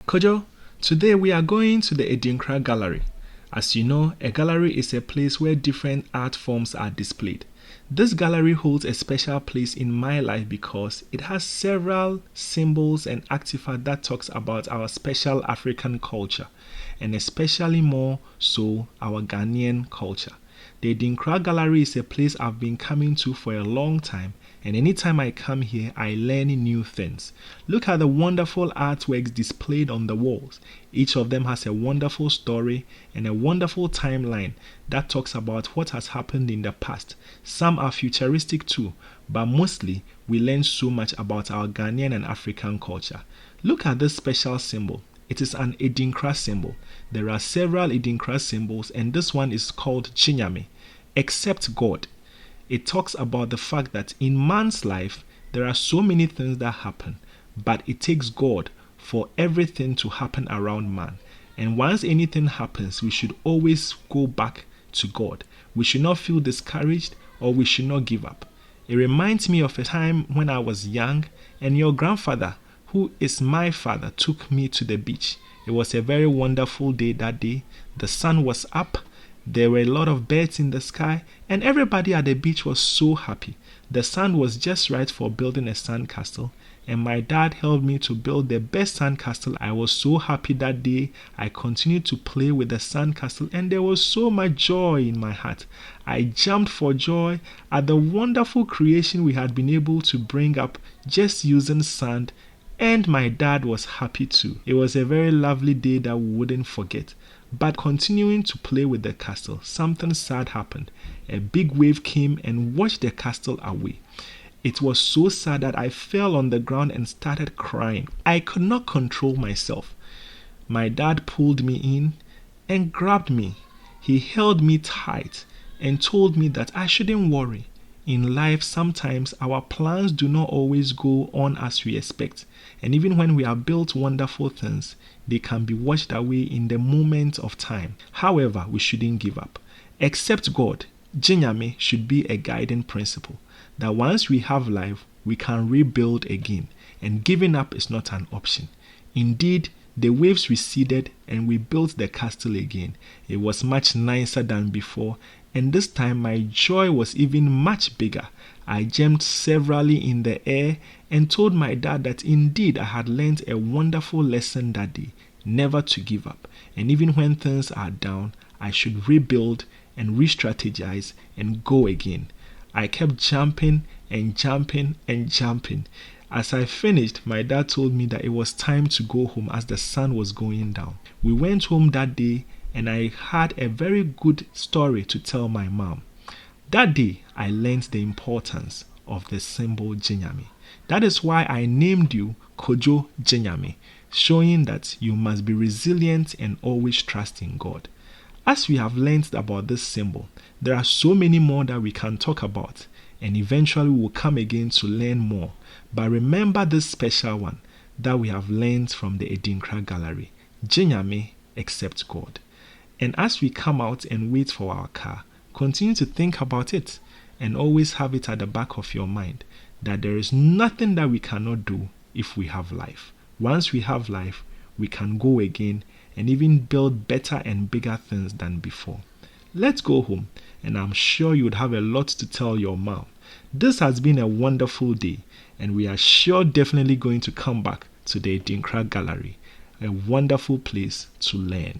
Kojo, today we are going to the Adinkra Gallery. As you know, a gallery is a place where different art forms are displayed. This gallery holds a special place in my life because it has several symbols and artifacts that talks about our special African culture, and especially more so our Ghanaian culture. The Adinkra Gallery is a place I've been coming to for a long time, and anytime I come here, I learn new things. Look at the wonderful artworks displayed on the walls. Each of them has a wonderful story and a wonderful timeline that talks about what has happened in the past. Some are futuristic too, but mostly we learn so much about our Ghanaian and African culture. Look at this special symbol. It is an Adinkra symbol. There are several Adinkra symbols, and this one is called Gye Nyame, except God. It talks about the fact that in man's life there are so many things that happen, but it takes God for everything to happen around man. And once anything happens, we should always go back to God. We should not feel discouraged, or we should not give up. It reminds me of a time when I was young and your grandfather, who is my father, took me to the beach. It was a very wonderful day that day. The sun was up, there were a lot of birds in the sky, and everybody at the beach was so happy. The sand was just right for building a sandcastle, and my dad helped me to build the best sandcastle. I was so happy that day. I continued to play with the sandcastle, and there was so much joy in my heart. I jumped for joy at the wonderful creation we had been able to bring up just using sand, and my dad was happy too. It was a very lovely day that we wouldn't forget. But continuing to play with the castle, something sad happened. A big wave came and washed the castle away. It was so sad that I fell on the ground and started crying. I could not control myself. My dad pulled me in and grabbed me. He held me tight and told me that I shouldn't worry. In life, sometimes our plans do not always go on as we expect. And even when we have built wonderful things, they can be washed away in the moment of time. However, we shouldn't give up. Except God, Gye Nyame should be a guiding principle. That once we have life, we can rebuild again. And giving up is not an option. Indeed, the waves receded and we built the castle again. It was much nicer than before, and this time my joy was even much bigger. I jumped severally in the air and told my dad that indeed I had learned a wonderful lesson that day, never to give up. And even when things are down, I should rebuild and re-strategize and go again. I kept jumping and jumping and jumping. As I finished, my dad told me that it was time to go home as the sun was going down. We went home that day and I had a very good story to tell my mom. That day, I learned the importance of the symbol Gye Nyame. That is why I named you Kojo Gye Nyame, showing that you must be resilient and always trust in God. As we have learned about this symbol, there are so many more that we can talk about, and eventually we will come again to learn more. But remember this special one that we have learned from the Adinkra Gallery, Gye Nyame except God. And as we come out and wait for our car, continue to think about it and always have it at the back of your mind that there is nothing that we cannot do if we have life. Once we have life, we can go again and even build better and bigger things than before. Let's go home, and I'm sure you would have a lot to tell your mom. This has been a wonderful day, and we are sure definitely going to come back to the Adinkra Gallery, a wonderful place to learn.